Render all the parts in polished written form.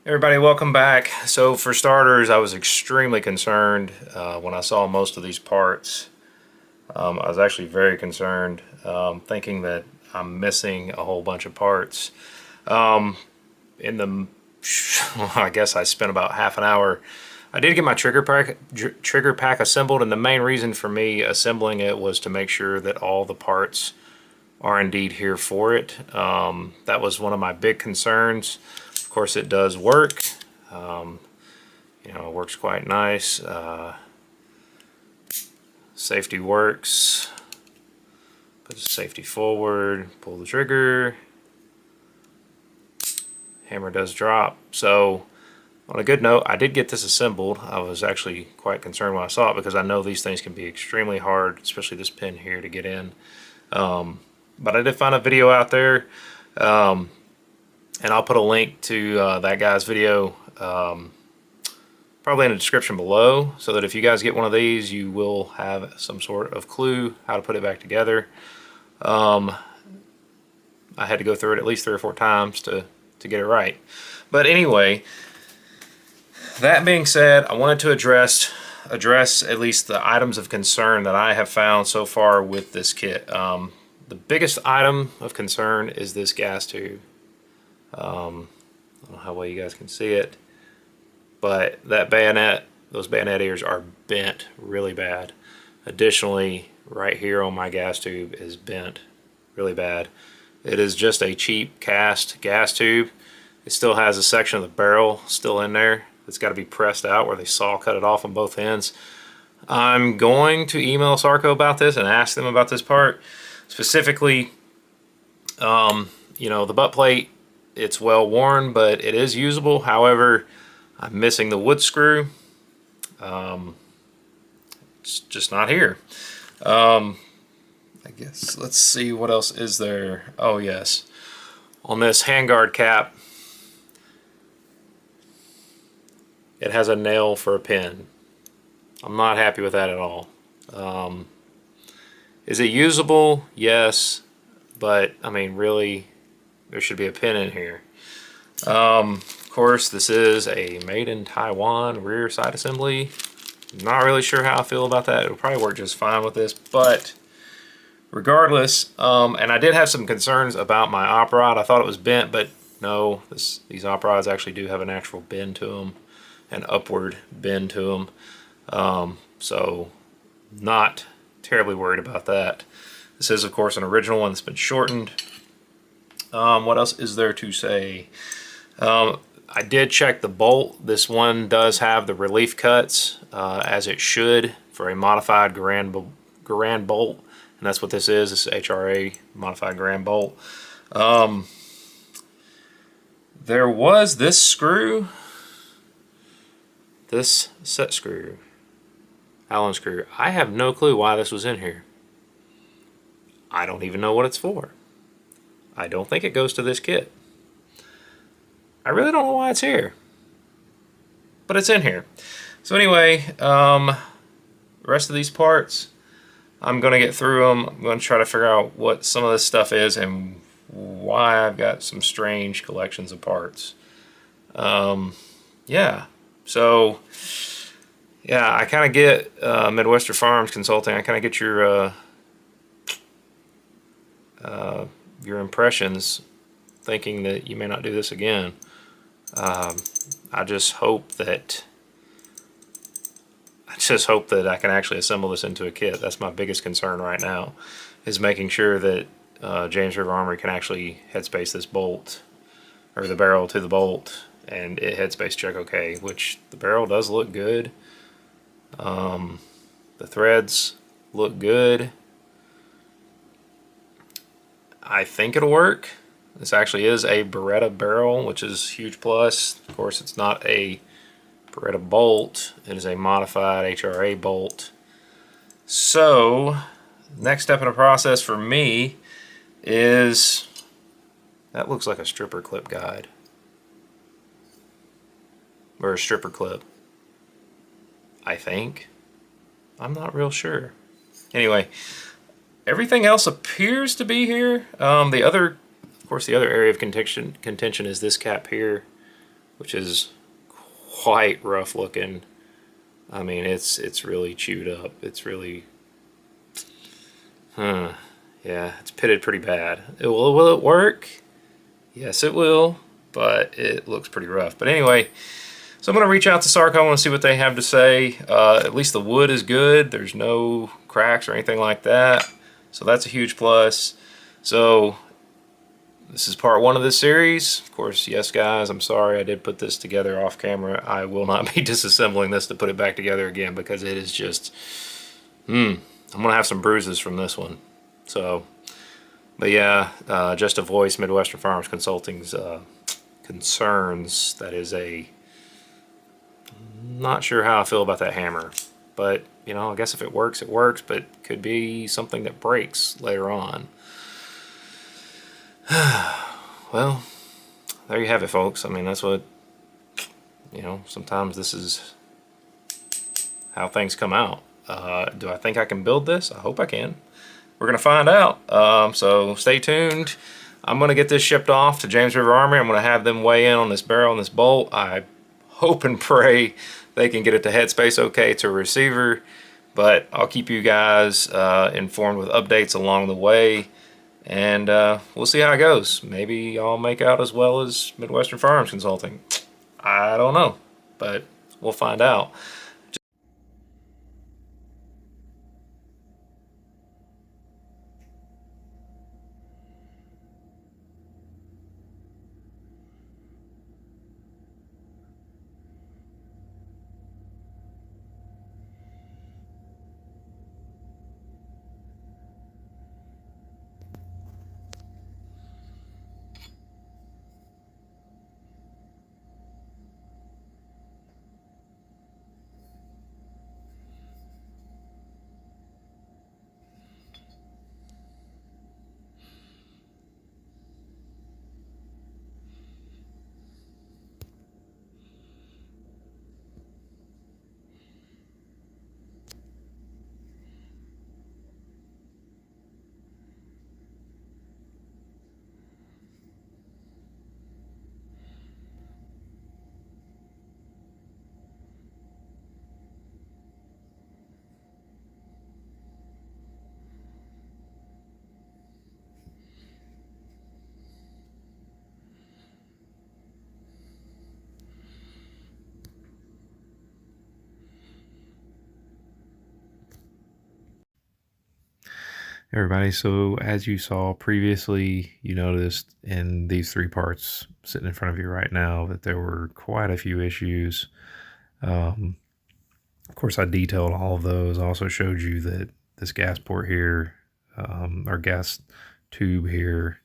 Everybody, welcome back. So for starters, I was extremely concerned when I saw most of these parts. I was actually very concerned, thinking that I'm missing a whole bunch of parts. In the, I guess I spent about half an hour. I did get my trigger pack assembled, and the main reason for me assembling it was to make sure that all the parts are indeed here for it. That was one of my big concerns. Of course, it does work. It works quite nice. Safety works. Put the safety forward, pull the trigger. Hammer does drop. So, on a good note, I did get this assembled. I was actually quite concerned when I saw it because I know these things can be extremely hard, especially this pin here to get in. But I did find a video out there. And I'll put a link to that guy's video probably in the description below, so that if you guys get one of these, you will have some sort of clue how to put it back together. I had to go through it at least 3 or 4 times to get it right. But anyway, that being said, I wanted to address at least the items of concern that I have found so far with this kit. The biggest item of concern is this gas tube. I don't know how well you guys can see it, but that bayonet, those bayonet ears are bent really bad. Additionally, right here on my gas tube is bent really bad. It is just a cheap cast gas tube. It still has a section of the barrel still in there. It's got to be pressed out where they saw cut it off on both ends. I'm going to email Sarco about this and ask them about this part. Specifically, the butt plate, it's well worn, but it is usable. However, I'm missing the wood screw. It's just not here. I guess let's see what else is there. Oh yes, on this handguard cap, it has a nail for a pin. I'm not happy with that at all. Is it usable? Yes, but I mean, really, there should be a pin in here. Of course, this is a made in Taiwan rear side assembly. Not really sure how I feel about that. It'll probably work just fine with this, but regardless, and I did have some concerns about my op rod. I thought it was bent, but no, these op rods actually do have an actual bend to them, an upward bend to them. So not terribly worried about that. This is, of course, an original one that's been shortened. What else is there to say? I did check the bolt. This one does have the relief cuts, as it should, for a modified Garand bolt. And that's what this is. This is HRA modified Garand bolt. There was this screw, this set screw, Allen screw. I have no clue why this was in here. I don't even know what it's for. I don't think it goes to this kit. I really don't know why it's here, but it's in here. So anyway, the rest of these parts, I'm going to get through them. I'm going to try to figure out what some of this stuff is and why I've got some strange collections of parts. Yeah, so yeah, I kind of get Midwestern Farms Consulting. I kind of get your impressions, thinking that you may not do this again. I just hope that I can actually assemble this into a kit. That's my biggest concern right now, is making sure that James River Armory can actually headspace this bolt, or the barrel to the bolt, and it headspace check okay, which the barrel does look good. The threads look good. I think it'll work. This actually is a Beretta barrel, which is a huge plus. Of course, it's not a Beretta bolt. It is a modified HRA bolt. So, next step in the process for me is, that looks like a stripper clip guide. Or a stripper clip, I think. I'm not real sure. Anyway, everything else appears to be here. Of course, the other area of contention is this cap here. which is quite rough looking. I mean, it's really chewed up. It's really, yeah, it's pitted pretty bad. Will it work? Yes, it will, but it looks pretty rough. But anyway, so I'm going to reach out to Sarco. I want to see what they have to say. At least the wood is good. There's no cracks or anything like that. So that's a huge plus. So this is part 1 of this series. Of course, yes guys, I'm sorry I did put this together off camera. I will not be disassembling this to put it back together again because it is just, I'm going to have some bruises from this one. So, but yeah, just to voice Midwestern Farms Consulting's concerns, that is not sure how I feel about that hammer. But, you know, I guess if it works, it works, but it could be something that breaks later on. Well, there you have it, folks. I mean, that's what, you know, sometimes this is how things come out. Do I think I can build this? I hope I can. We're going to find out. So stay tuned. I'm going to get this shipped off to James River Armory. I'm going to have them weigh in on this barrel and this bolt. I hope and pray they can get it to headspace okay to a receiver. But I'll keep you guys informed with updates along the way. And we'll see how it goes. Maybe I'll make out as well as Midwestern Farms Consulting. I don't know, but we'll find out. Everybody, so as you saw previously, you noticed in these 3 parts sitting in front of you right now that there were quite a few issues. Of course, I detailed all of those. I also showed you that this gas port here, our gas tube here,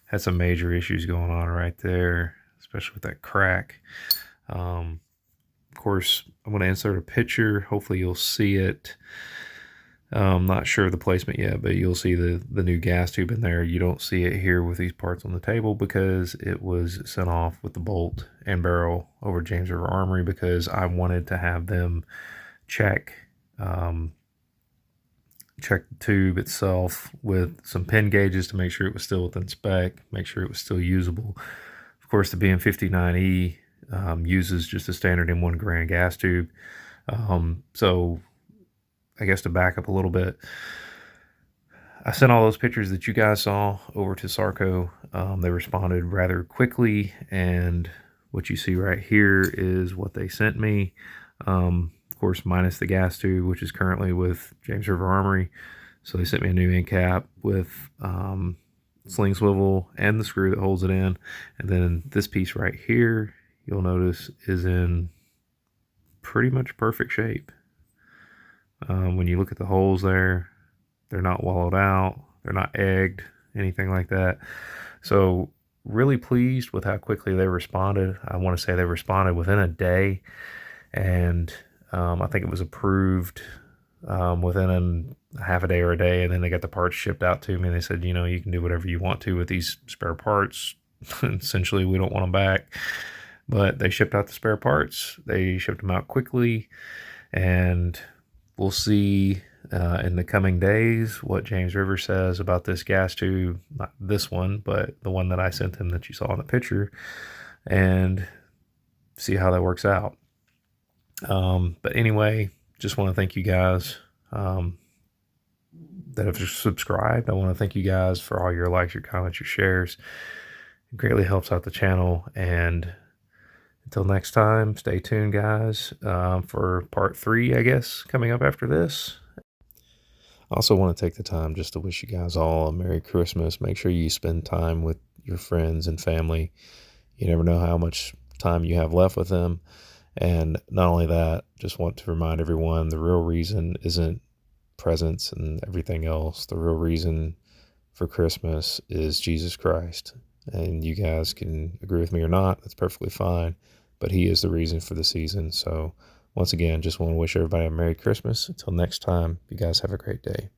had some major issues going on right there, especially with that crack. Of course, I'm going to insert a picture. Hopefully you'll see it. I'm not sure of the placement yet, but you'll see the new gas tube in there. You don't see it here with these parts on the table because it was sent off with the bolt and barrel over James River Armory because I wanted to have them check the tube itself with some pin gauges to make sure it was still within spec, make sure it was still usable. Of course, the BM59-E uses just a standard M1 Grand gas tube. So I guess to back up a little bit, I sent all those pictures that you guys saw over to Sarco. They responded rather quickly, and what you see right here is what they sent me. Of course, minus the gas tube, which is currently with James River Armory. So they sent me a new end cap with sling swivel and the screw that holds it in. And then this piece right here, you'll notice, is in pretty much perfect shape. When you look at the holes there, they're not wallowed out, they're not egged, anything like that. So really pleased with how quickly they responded. I want to say they responded within a day, and I think it was approved within a half a day or a day, and then they got the parts shipped out to me, and they said, you know, you can do whatever you want to with these spare parts. Essentially, we don't want them back. But they shipped out the spare parts. They shipped them out quickly, and we'll see in the coming days what James River says about this gas tube. Not this one, but the one that I sent him that you saw in the picture. And see how that works out. But anyway, just want to thank you guys that have subscribed. I want to thank you guys for all your likes, your comments, your shares. It greatly helps out the channel. And until next time, stay tuned, guys, for part 3, I guess, coming up after this. I also want to take the time just to wish you guys all a Merry Christmas. Make sure you spend time with your friends and family. You never know how much time you have left with them. And not only that, just want to remind everyone the real reason isn't presents and everything else. The real reason for Christmas is Jesus Christ. And you guys can agree with me or not, that's perfectly fine. But he is the reason for the season. So once again, just want to wish everybody a Merry Christmas. Until next time, you guys have a great day.